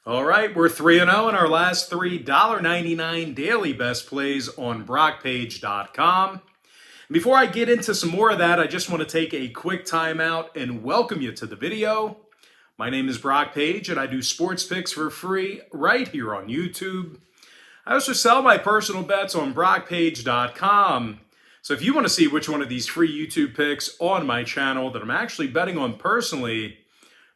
All right, we're 3-0 in our last three $1.99 daily best plays on BrockPage.com. Before I get into some more of that, I just want to take a quick timeout and welcome you to the video. My name is Brock Page, and I do sports picks for free right here on YouTube. I also sell my personal bets on BrockPage.com. So if you want to see which one of these free YouTube picks on my channel that I'm actually betting on personally,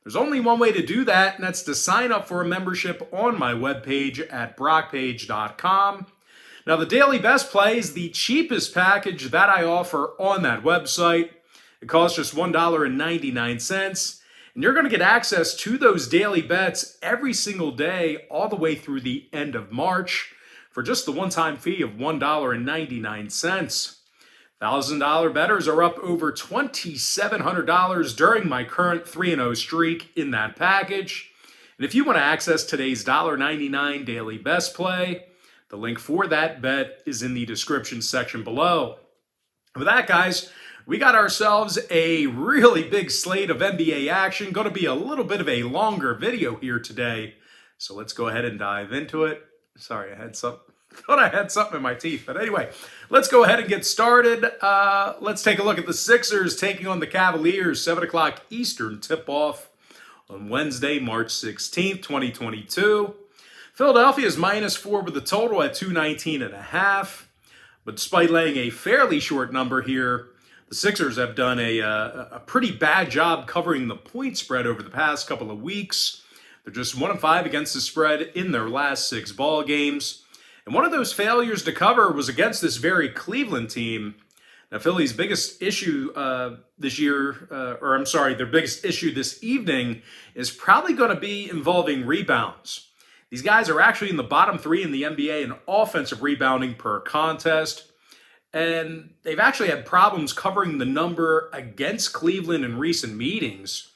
there's only one way to do that, and that's to sign up for a membership on my webpage at BrockPage.com. Now, the Daily Best Play is the cheapest package that I offer on that website. It costs just $1.99, and you're going to get access to those daily bets every single day all the way through the end of March for just the one-time fee of $1.99. $1,000 bettors are up over $2,700 during my current 3-0 streak in that package. And if you want to access today's $1.99 daily best play, the link for that bet is in the description section below. With that, guys, we got ourselves a really big slate of NBA action. Going to be a little bit of a longer video here today. So let's go ahead and dive into it. Sorry, I thought I had something in my teeth. But anyway, let's go ahead and get started. Let's take a look at the Sixers taking on the Cavaliers, 7 o'clock Eastern tip-off on Wednesday, March 16th, 2022. Philadelphia is -4 with a total at 219.5. But despite laying a fairly short number here, the Sixers have done a pretty bad job covering the point spread over the past couple of weeks. They're just 1-5 against the spread in their last 6 ball games. And one of those failures to cover was against this very Cleveland team. Now, Philly's biggest issue their biggest issue this evening is probably going to be involving rebounds. These guys are actually in the bottom 3 in the NBA in offensive rebounding per contest. And they've actually had problems covering the number against Cleveland in recent meetings.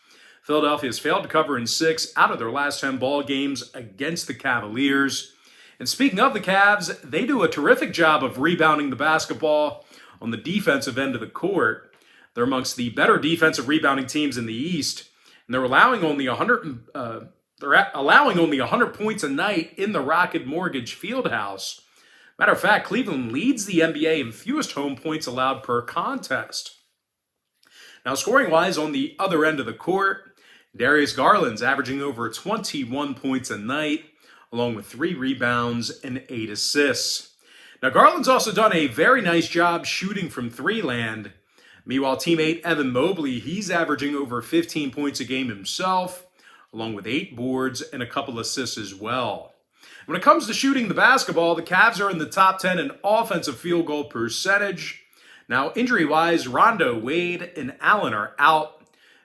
Philadelphia has failed to cover in 6 out of their last 10 ball games against the Cavaliers. And speaking of the Cavs, they do a terrific job of rebounding the basketball on the defensive end of the court. They're amongst the better defensive rebounding teams in the East, and they're allowing only 100 points a night in the Rocket Mortgage Fieldhouse. Matter of fact, Cleveland leads the NBA in fewest home points allowed per contest. Now, scoring-wise, on the other end of the court, Darius Garland's averaging over 21 points a night, along with 3 rebounds and 8 assists. Now, Garland's also done a very nice job shooting from 3 land. Meanwhile, teammate Evan Mobley, he's averaging over 15 points a game himself, along with 8 boards and a couple assists as well. When it comes to shooting the basketball, the Cavs are in the top 10 in offensive field goal percentage. Now, injury-wise, Rondo, Wade, and Allen are out.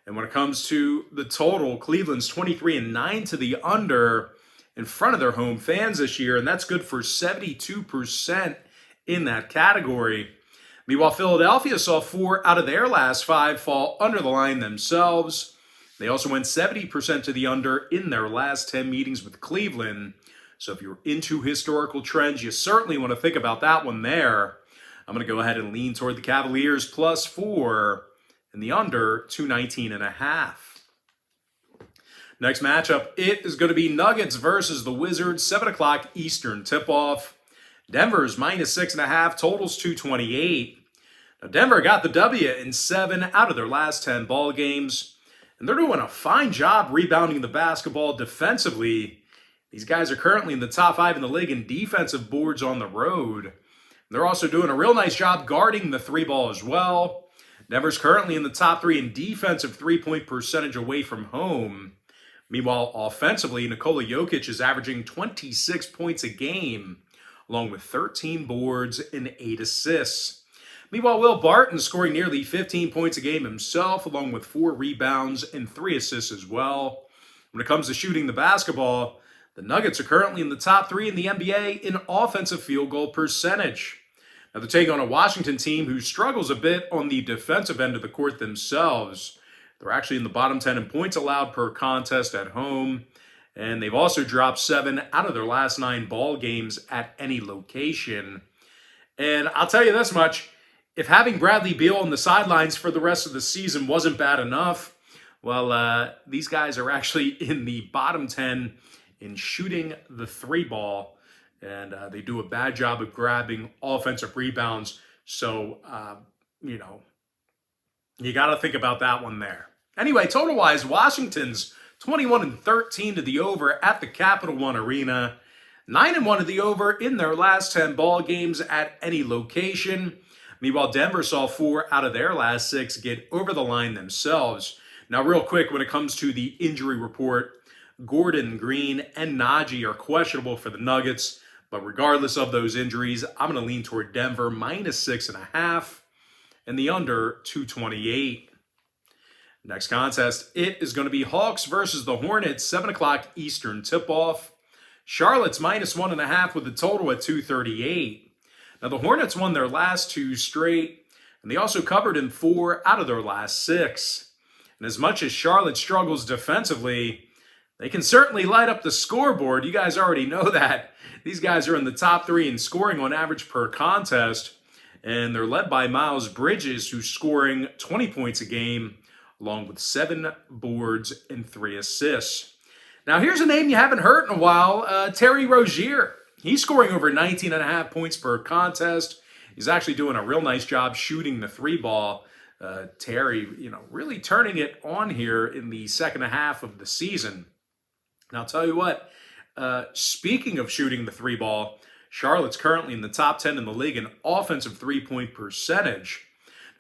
And when it comes to the total, Cleveland's 23-9 to the under in front of their home fans this year, and that's good for 72% in that category. Meanwhile, Philadelphia saw 4 out of their last 5 fall under the line themselves. They also went 70% to the under in their last 10 meetings with Cleveland. So if you're into historical trends, you certainly want to think about that one there. I'm going to go ahead and lean toward the Cavaliers +4 and the under 219.5. Next matchup, it is going to be Nuggets versus the Wizards, 7 o'clock Eastern tip-off. Denver's -6.5, totals 228. Now, Denver got the W in 7 out of their last 10 ball games, and they're doing a fine job rebounding the basketball defensively. These guys are currently in the top 5 in the league in defensive boards on the road. They're also doing a real nice job guarding the 3-ball as well. Denver's currently in the top 3 in defensive 3-point percentage away from home. Meanwhile, offensively, Nikola Jokic is averaging 26 points a game, along with 13 boards and 8 assists. Meanwhile, Will Barton scoring nearly 15 points a game himself, along with 4 rebounds and 3 assists as well. When it comes to shooting the basketball, the Nuggets are currently in the top 3 in the NBA in offensive field goal percentage. Now, they're taking on a Washington team who struggles a bit on the defensive end of the court themselves. They're actually in the bottom 10 in points allowed per contest at home. And they've also dropped 7 out of their last 9 ball games at any location. And I'll tell you this much, if having Bradley Beal on the sidelines for the rest of the season wasn't bad enough, well, these guys are actually in the bottom 10 in shooting the three ball, and they do a bad job of grabbing offensive rebounds. So, you know, you got to think about that one there. Anyway, total-wise, Washington's 21-13 to the over at the Capital One Arena. 9-1 to the over in their last 10 ball games at any location. Meanwhile, Denver saw 4 out of their last 6 get over the line themselves. Now, real quick, when it comes to the injury report, Gordon, Green, and Najee are questionable for the Nuggets. But regardless of those injuries, I'm going to lean toward Denver -6.5 and the under 228. Next contest, it is going to be Hawks versus the Hornets, 7 o'clock Eastern tip-off. Charlotte's -1.5 with the total at 238. Now, the Hornets won their last 2 straight, and they also covered in 4 out of their last 6. And as much as Charlotte struggles defensively, they can certainly light up the scoreboard. You guys already know that. These guys are in the top 3 in scoring on average per contest, and they're led by Miles Bridges, who's scoring 20 points a game, along with 7 boards and 3 assists. Now, here's a name you haven't heard in a while, Terry Rozier. He's scoring over 19.5 points per contest. He's actually doing a real nice job shooting the 3 ball. Terry, really turning it on here in the second half of the season. And I'll tell you what, speaking of shooting the 3 ball, Charlotte's currently in the top 10 in the league in offensive 3-point percentage.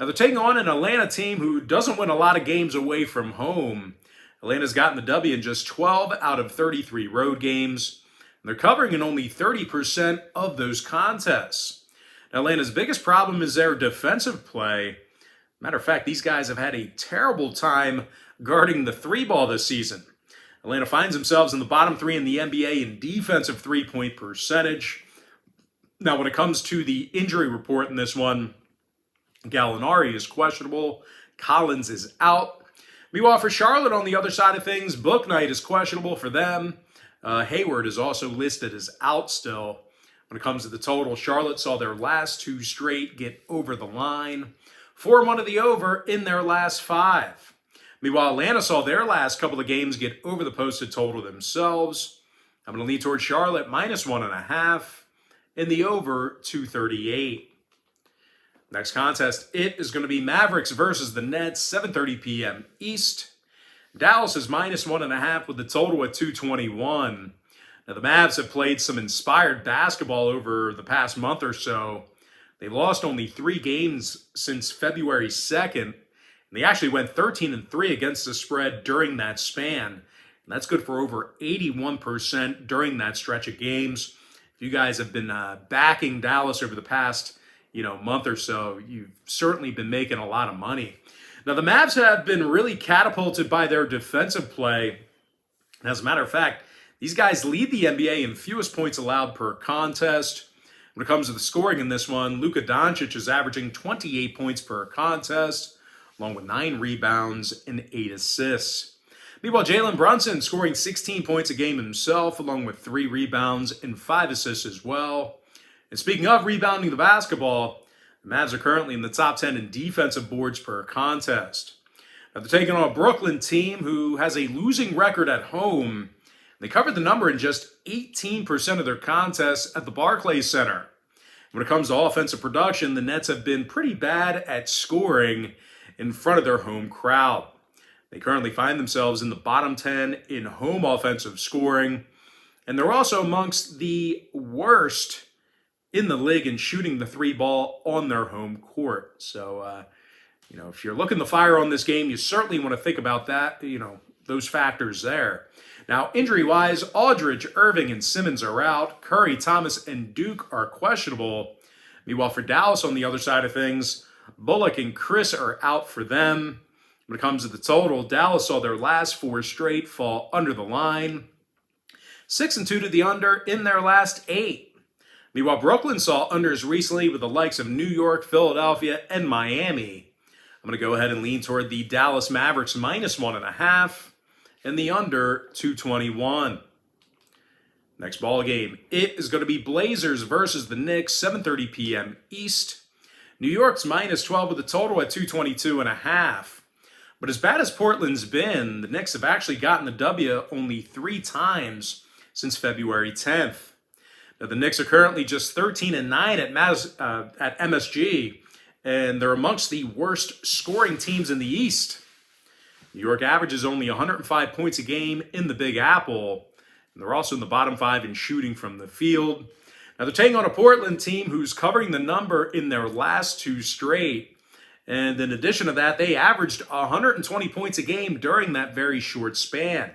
Now, they're taking on an Atlanta team who doesn't win a lot of games away from home. Atlanta's gotten the W in just 12 out of 33 road games. And they're covering in only 30% of those contests. Now, Atlanta's biggest problem is their defensive play. Matter of fact, these guys have had a terrible time guarding the 3 ball this season. Atlanta finds themselves in the bottom 3 in the NBA in defensive 3-point percentage. Now, when it comes to the injury report in this one, Gallinari is questionable. Collins is out. Meanwhile, for Charlotte, on the other side of things, Bouknight is questionable for them. Hayward is also listed as out still. When it comes to the total, Charlotte saw their last 2 straight get over the line. 4-1 to the over in their last 5. Meanwhile, Atlanta saw their last couple of games get over the posted total themselves. I'm going to lean toward Charlotte -1.5 and the over 238. Next contest, it is going to be Mavericks versus the Nets, 7:30 p.m. East. Dallas is -1.5 with the total at 221. Now, the Mavs have played some inspired basketball over the past month or so. They lost only 3 games since February 2nd. And they actually went 13-3 against the spread during that span. And that's good for over 81% during that stretch of games. If you guys have been backing Dallas over the past month or so, you've certainly been making a lot of money. Now, the Mavs have been really catapulted by their defensive play. And as a matter of fact, these guys lead the NBA in fewest points allowed per contest. When it comes to the scoring in this one, Luka Doncic is averaging 28 points per contest, along with 9 rebounds and 8 assists. Meanwhile, Jalen Brunson scoring 16 points a game himself, along with 3 rebounds and 5 assists as well. And speaking of rebounding the basketball, the Mavs are currently in the top 10 in defensive boards per contest. Now, they're taking on a Brooklyn team who has a losing record at home. They covered the number in just 18% of their contests at the Barclays Center. When it comes to offensive production, the Nets have been pretty bad at scoring in front of their home crowd. They currently find themselves in the bottom 10 in home offensive scoring, and they're also amongst the worst in the league in shooting the 3 ball on their home court. So, if you're looking to fire on this game, you certainly want to think about that, those factors there. Now, injury-wise, Aldridge, Irving, and Simmons are out. Curry, Thomas, and Duke are questionable. Meanwhile, for Dallas on the other side of things, Bullock and Chris are out for them. When it comes to the total, Dallas saw their last 4 straight fall under the line. 6-2 to the under in their last 8. Meanwhile, Brooklyn saw unders recently with the likes of New York, Philadelphia, and Miami. I'm going to go ahead and lean toward the Dallas Mavericks -1.5 and the under 221. Next ball game, it is going to be Blazers versus the Knicks, 7:30 p.m. East. New York's -12 with a total at 222.5. But as bad as Portland's been, the Knicks have actually gotten the W only 3 times since February 10th. Now, the Knicks are currently just 13-9 at MSG, and they're amongst the worst scoring teams in the East. New York averages only 105 points a game in the Big Apple, and they're also in the bottom 5 in shooting from the field. Now, they're taking on a Portland team who's covering the number in their last 2 straight. And in addition to that, they averaged 120 points a game during that very short span.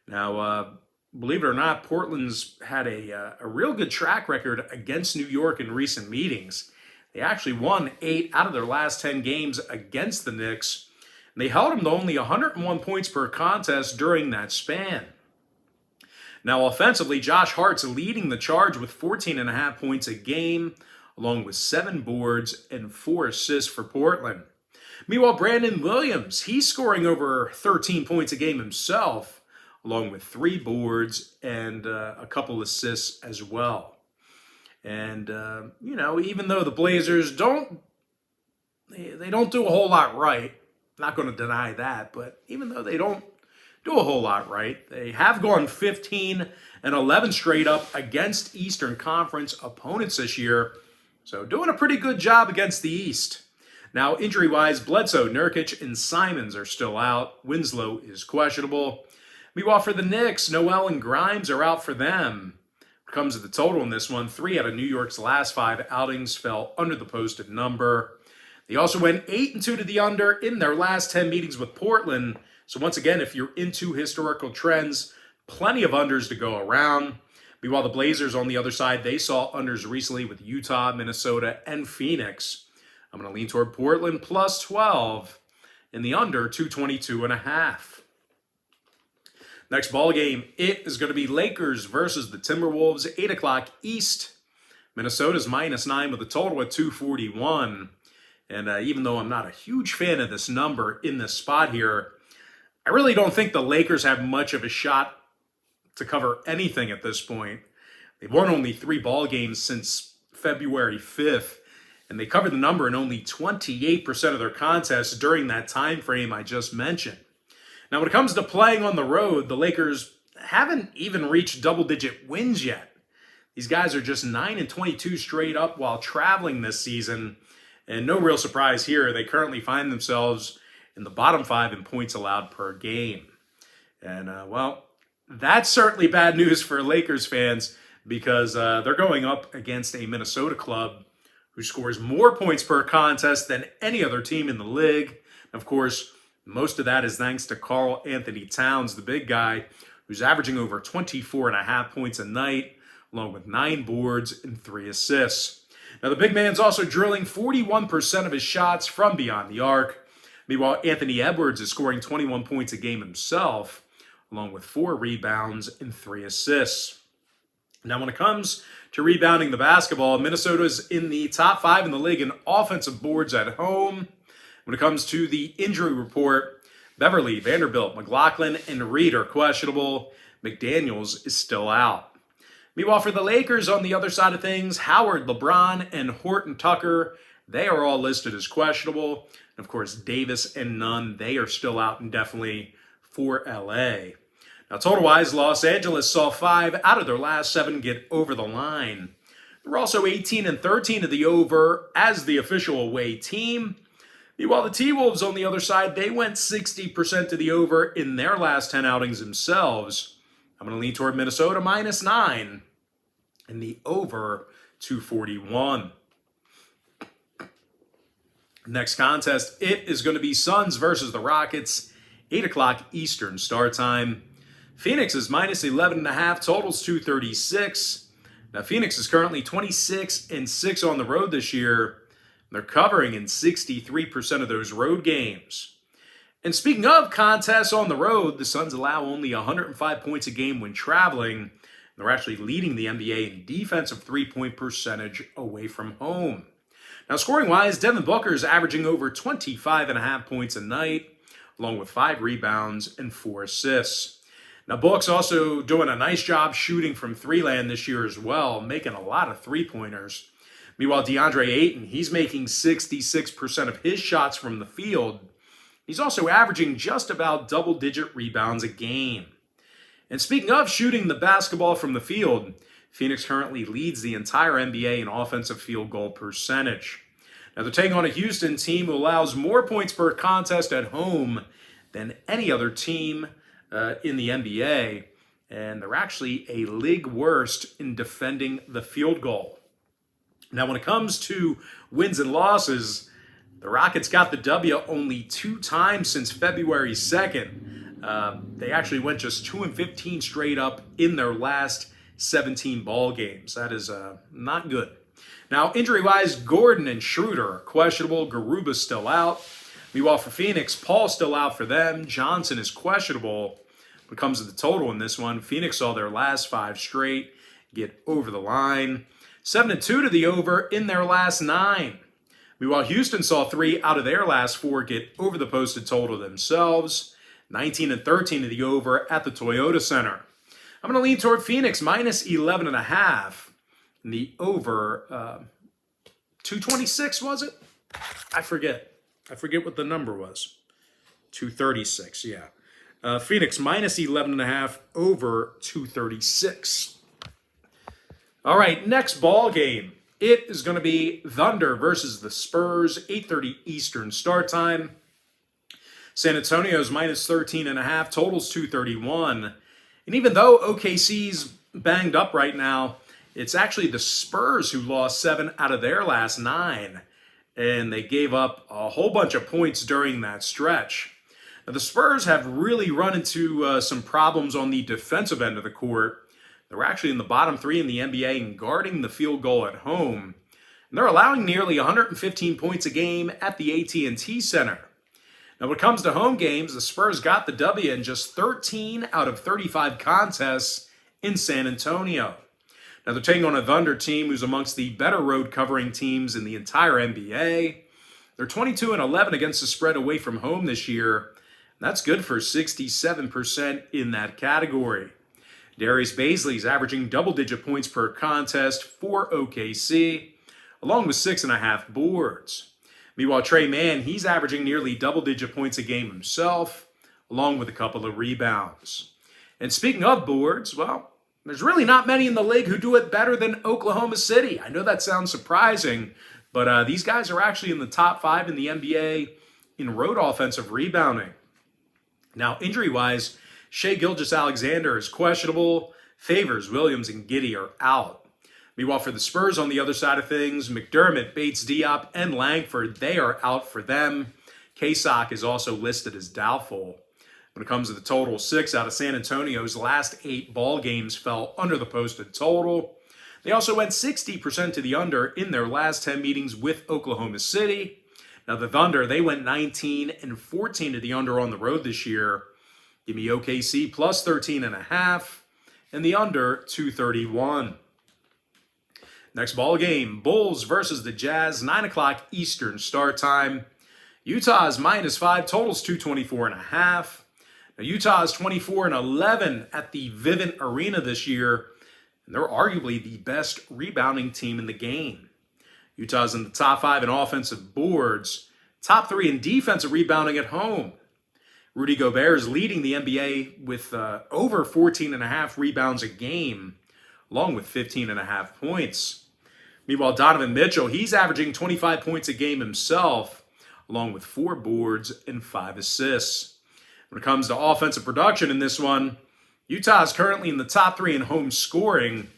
Now, believe it or not, Portland's had a real good track record against New York in recent meetings. They actually won 8 out of their last 10 games against the Knicks. And they held them to only 101 points per contest during that span. Now, offensively, Josh Hart's leading the charge with 14.5 points a game, along with 7 boards and 4 assists for Portland. Meanwhile, Brandon Williams, he's scoring over 13 points a game himself, along with 3 boards and a couple assists as well. And, even though the Blazers don't do a whole lot right, not going to deny that, but even though they don't do a whole lot right, they have gone 15-11 straight up against Eastern Conference opponents this year. So doing a pretty good job against the East. Now, injury-wise, Bledsoe, Nurkic, and Simons are still out. Winslow is questionable. Meanwhile, for the Knicks, Noel and Grimes are out for them. When it comes to the total in this one, 3 out of New York's last 5 outings fell under the posted number. They also went 8-2 to the under in their last 10 meetings with Portland. So once again, if you're into historical trends, plenty of unders to go around. Meanwhile, the Blazers on the other side, they saw unders recently with Utah, Minnesota, and Phoenix. I'm going to lean toward Portland plus 12 in the under 222.5. Next ball game, it is going to be Lakers versus the Timberwolves, 8 o'clock East. Minnesota's -9 with a total at 241. And even though I'm not a huge fan of this number in this spot here, I really don't think the Lakers have much of a shot to cover anything at this point. They've won only 3 ball games since February 5th, and they covered the number in only 28% of their contests during that time frame I just mentioned. Now, when it comes to playing on the road, the Lakers haven't even reached double-digit wins yet. These guys are just 9-22 straight up while traveling this season. And no real surprise here, they currently find themselves in the bottom 5 in points allowed per game. And, that's certainly bad news for Lakers fans because they're going up against a Minnesota club who scores more points per contest than any other team in the league. Of course, most of that is thanks to Karl Anthony Towns, the big guy, who's averaging over 24.5 points a night, along with 9 boards and 3 assists. Now, the big man's also drilling 41% of his shots from beyond the arc. Meanwhile, Anthony Edwards is scoring 21 points a game himself, along with 4 rebounds and 3 assists. Now, when it comes to rebounding the basketball, Minnesota's in the top 5 in the league in offensive boards at home. When it comes to the injury report, Beverly, Vanderbilt, McLaughlin, and Reed are questionable. McDaniels is still out. Meanwhile, for the Lakers on the other side of things, Howard, LeBron, and Horton Tucker, they are all listed as questionable. And of course, Davis and Nunn, they are still out indefinitely for LA. Now, total-wise, Los Angeles saw 5 out of their last 7 get over the line. They're also 18-13 to the over as the official away team. Meanwhile, the T-Wolves on the other side, they went 60% to the over in their last 10 outings themselves. I'm going to lean toward Minnesota -9 and the over 241. Next contest, it is going to be Suns versus the Rockets, 8 o'clock Eastern start time. Phoenix is -11.5, totals 236. Now, Phoenix is currently 26-6 on the road this year. They're covering in 63% of those road games. And speaking of contests on the road, the Suns allow only 105 points a game when traveling. They're actually leading the NBA in defensive three-point percentage away from home. Now, scoring-wise, Devin Booker is averaging over 25.5 points a night, along with 5 rebounds and 4 assists. Now, Book's also doing a nice job shooting from three-land this year as well, making a lot of three-pointers. Meanwhile, DeAndre Ayton, he's making 66% of his shots from the field. He's also averaging just about double-digit rebounds a game. And speaking of shooting the basketball from the field, Phoenix currently leads the entire NBA in offensive field goal percentage. Now they're taking on a Houston team who allows more points per contest at home than any other team in the NBA. And they're actually a league worst in defending the field goal. Now when it comes to wins and losses, the Rockets got the W only 2 times since February 2nd. They actually went just 2-15 straight up in their last 17 ball games. That is not good. Now, injury-wise, Gordon and Schroeder are questionable. Garuba's still out. Meanwhile, for Phoenix, Paul's still out for them. Johnson is questionable. When it comes to the total in this one, Phoenix saw their last 5 straight get over the line. 7-2 to the over in their last 9. Meanwhile, Houston saw 3 out of their last 4 get over the posted total themselves. 19-13 to the over at the Toyota Center. I'm going to lean toward Phoenix minus 11.5. And the over 226, was it? I forget what the number was. 236, yeah. Phoenix minus 11.5 over 236. All right, next ball game. It is going to be Thunder versus the Spurs, 8:30 Eastern start time. San Antonio's minus 13.5, totals 231. And even though OKC's banged up right now, it's actually the Spurs who lost 7 out of their last 9. And they gave up a whole bunch of points during that stretch. Now, the Spurs have really run into some problems on the defensive end of the court. They're actually in the bottom 3 in the NBA in guarding the field goal at home. And they're allowing nearly 115 points a game at the AT&T Center. Now, when it comes to home games, the Spurs got the W in just 13 out of 35 contests in San Antonio. Now, they're taking on a Thunder team who's amongst the better road covering teams in the entire NBA. They're 22-11 against the spread away from home this year. That's good for 67% in that category. Darius Bazley's averaging double-digit points per contest for OKC, along with 6.5 boards. Meanwhile, Trey Mann, he's averaging nearly double-digit points a game himself, along with a couple of rebounds. And speaking of boards, well, there's really not many in the league who do it better than Oklahoma City. I know that sounds surprising, but these guys are actually in the top 5 in the NBA in road offensive rebounding. Now, injury-wise, Shai Gilgeous-Alexander is questionable. Favors, Williams, and Giddey are out. Meanwhile, for the Spurs on the other side of things, McDermott, Bates, Diop, and Langford, they are out for them. K-Sock is also listed as doubtful. When it comes to the total, 6 out of San Antonio's last 8 ball games fell under the posted total. They also went 60% to the under in their last 10 meetings with Oklahoma City. Now the Thunder, they went 19-14 to the under on the road this year. Give me OKC plus 13.5 and the under 231. Next ball game, Bulls versus the Jazz, 9 o'clock Eastern start time. Utah's minus 5, totals 224.5. Now, Utah is 24-11 at the Vivint Arena this year, and they're arguably the best rebounding team in the game. Utah's in the top 5 in offensive boards, top 3 in defensive rebounding at home. Rudy Gobert is leading the NBA with over 14.5 rebounds a game, along with 15.5 points. Meanwhile, Donovan Mitchell, he's averaging 25 points a game himself, along with 4 boards and 5 assists. When it comes to offensive production in this one, Utah is currently in the top 3 in home scoring.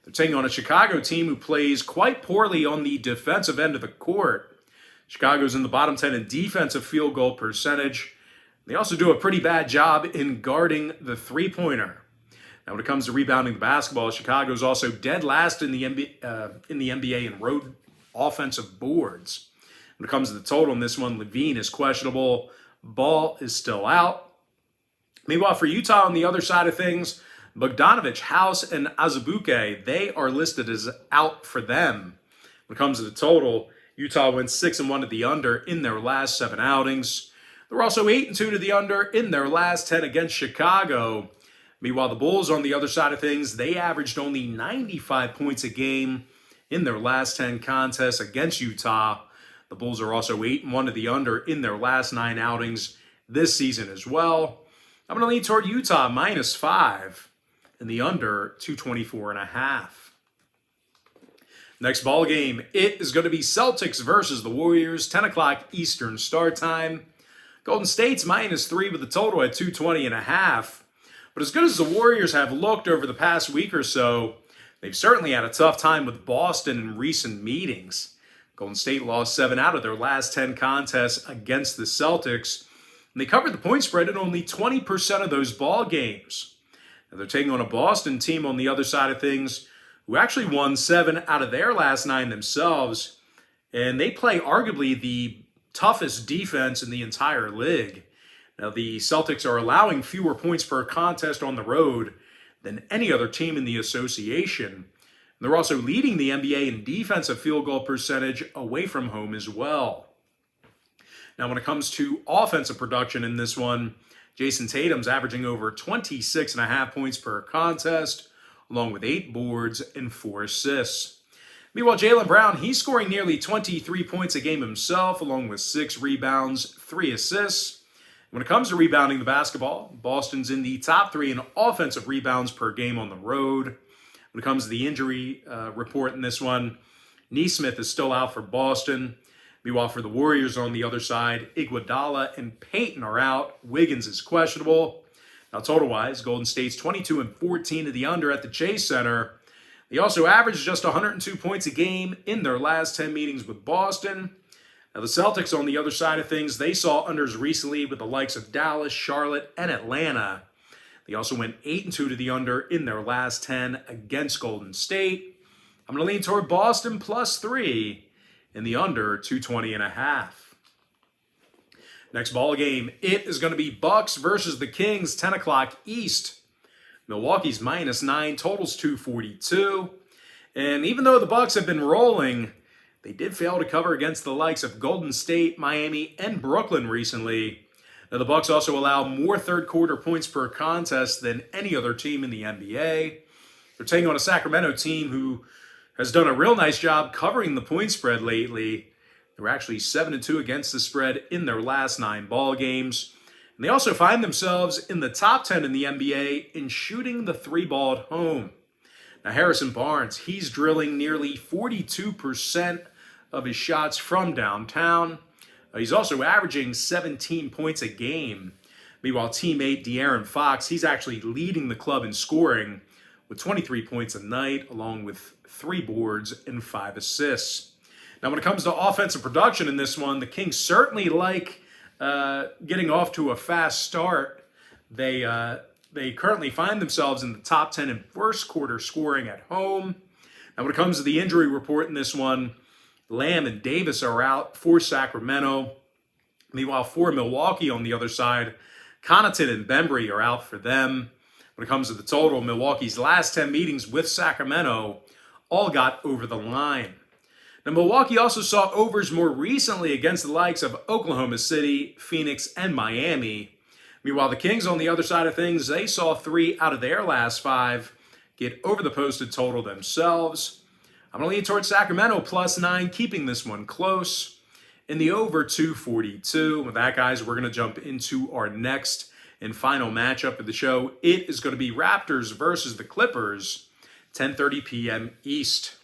They're taking on a Chicago team who plays quite poorly on the defensive end of the court. Chicago's in the bottom 10 in defensive field goal percentage. They also do a pretty bad job in guarding the three-pointer. Now, when it comes to rebounding the basketball, Chicago's also dead last in the NBA in road offensive boards. When it comes to the total in this one, Levine is questionable. Ball is still out. Meanwhile, for Utah on the other side of things, Bogdanovich, House, and Azubuike, they are listed as out for them. When it comes to the total, Utah went 6-1 to the under in their last 7 outings. They're also 8-2 to the under in their last 10 against Chicago. Meanwhile, the Bulls on the other side of things, they averaged only 95 points a game in their last 10 contests against Utah. The Bulls are also 8-1 to the under in their last 9 outings this season as well. I'm going to lean toward Utah -5 and the under 224.5. Next ball game, it is going to be Celtics versus the Warriors, 10 o'clock Eastern start time. Golden State's -3 with the total at 220.5. But as good as the Warriors have looked over the past week or so, they've certainly had a tough time with Boston in recent meetings. Golden State lost 7 out of their last 10 contests against the Celtics, and they covered the point spread in only 20% of those ball games. Now they're taking on a Boston team on the other side of things who actually won 7 out of their last 9 themselves, and they play arguably the toughest defense in the entire league. Now, the Celtics are allowing fewer points per contest on the road than any other team in the association. And they're also leading the NBA in defensive field goal percentage away from home as well. Now, when it comes to offensive production in this one, Jason Tatum's averaging over 26.5 points per contest, along with 8 boards and 4 assists. Meanwhile, Jaylen Brown, he's scoring nearly 23 points a game himself, along with 6 rebounds, 3 assists. When it comes to rebounding the basketball, Boston's in the top 3 in offensive rebounds per game on the road. When it comes to the injury report in this one, Nesmith is still out for Boston. Meanwhile, for the Warriors on the other side, Iguodala and Payton are out. Wiggins is questionable. Now, total-wise, Golden State's 22-14 to the under at the Chase Center. They also averaged just 102 points a game in their last 10 meetings with Boston. Now, the Celtics on the other side of things, they saw unders recently with the likes of Dallas, Charlotte, and Atlanta. They also went 8-2 to the under in their last 10 against Golden State. I'm going to lean toward Boston +3 in the under 220.5. Next ball game, it is going to be Bucks versus the Kings, 10 o'clock East. Milwaukee's -9, totals 242. And even though the Bucks have been rolling, they did fail to cover against the likes of Golden State, Miami, and Brooklyn recently. Now, the Bucks also allow more third-quarter points per contest than any other team in the NBA. They're taking on a Sacramento team who has done a real nice job covering the point spread lately. They were actually 7-2 against the spread in their last 9 ball games. And they also find themselves in the top 10 in the NBA in shooting the 3-ball at home. Now, Harrison Barnes, he's drilling nearly 42% of his shots from downtown. He's also averaging 17 points a game. Meanwhile, teammate De'Aaron Fox, he's actually leading the club in scoring with 23 points a night, along with 3 boards and 5 assists. Now, when it comes to offensive production in this one, the Kings certainly like getting off to a fast start. They currently find themselves in the top 10 in first quarter scoring at home. Now, when it comes to the injury report in this one, Lamb and Davis are out for Sacramento. Meanwhile, for Milwaukee on the other side, Connaughton and Bembry are out for them. When it comes to the total, Milwaukee's last 10 meetings with Sacramento all got over the line. Now, Milwaukee also saw overs more recently against the likes of Oklahoma City, Phoenix, and Miami. Meanwhile, the Kings on the other side of things, they saw 3 out of their last 5 get over the posted total themselves. I'm going to lean towards Sacramento +9, keeping this one close. In the over 242. With that, guys, we're going to jump into our next and final matchup of the show. It is going to be Raptors versus the Clippers, 10:30 p.m. East.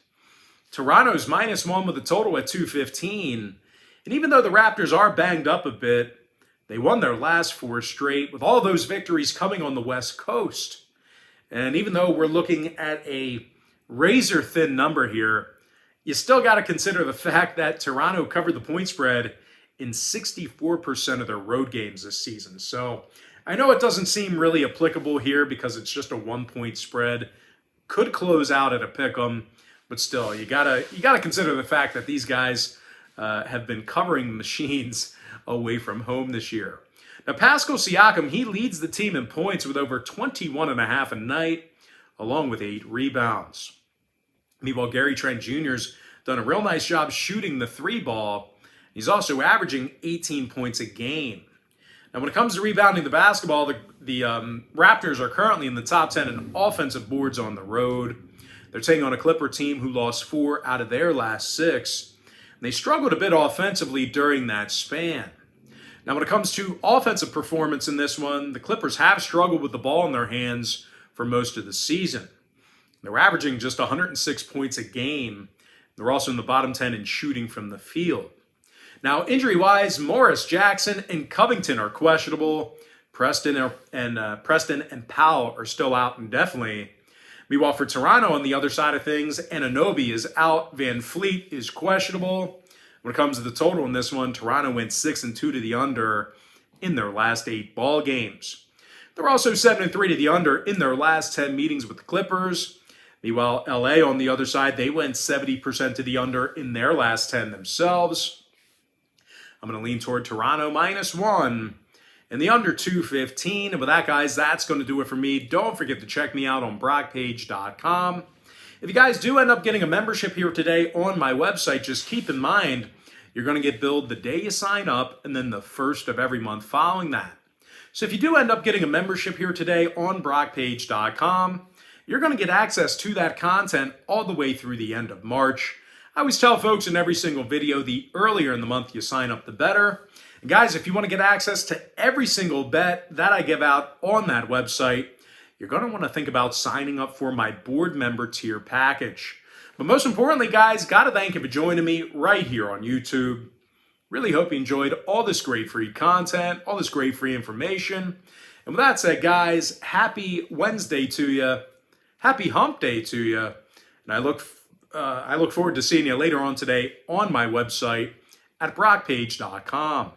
Toronto's -1 with a total at 215. And even though the Raptors are banged up a bit, they won their last 4 straight, with all those victories coming on the West Coast. And even though we're looking at a razor-thin number here, you still got to consider the fact that Toronto covered the point spread in 64% of their road games this season. So I know it doesn't seem really applicable here because it's just a 1-point spread. Could close out at a pick'em. But still, you gotta consider the fact that these guys have been covering machines away from home this year. Now, Pascal Siakam, he leads the team in points with over 21.5 a night, along with 8 rebounds. Meanwhile, Gary Trent Jr.'s done a real nice job shooting the 3-ball. He's also averaging 18 points a game. Now, when it comes to rebounding the basketball, the Raptors are currently in the top 10 in offensive boards on the road. They're taking on a Clipper team who lost 4 out of their last 6. And they struggled a bit offensively during that span. Now, when it comes to offensive performance in this one, the Clippers have struggled with the ball in their hands for most of the season. They're averaging just 106 points a game. They're also in the bottom 10 in shooting from the field. Now, injury-wise, Morris, Jackson, and Covington are questionable. Preston and Powell are still out indefinitely. Meanwhile, for Toronto on the other side of things, Anunoby is out. Van Fleet is questionable. When it comes to the total in this one, Toronto went 6-2 to the under in their last 8 ball games. They're also 7-3 to the under in their last 10 meetings with the Clippers. Meanwhile, LA on the other side, they went 70% to the under in their last 10 themselves. I'm going to lean toward Toronto -1 and the under 215. And with that, guys, that's going to do it for me. Don't forget to check me out on brockpage.com. If you guys do end up getting a membership here today on my website, just keep in mind you're going to get billed the day you sign up and then the first of every month following that. So if you do end up getting a membership here today on brockpage.com, you're going to get access to that content all the way through the end of March. I always tell folks in every single video, the earlier in the month you sign up, the better. And guys, if you want to get access to every single bet that I give out on that website, you're going to want to think about signing up for my board member tier package. But most importantly, guys, got to thank you for joining me right here on YouTube. Really hope you enjoyed all this great free content, all this great free information. And with that said, guys, happy Wednesday to you. Happy hump day to you. And I look forward to seeing you later on today on my website at brockpage.com.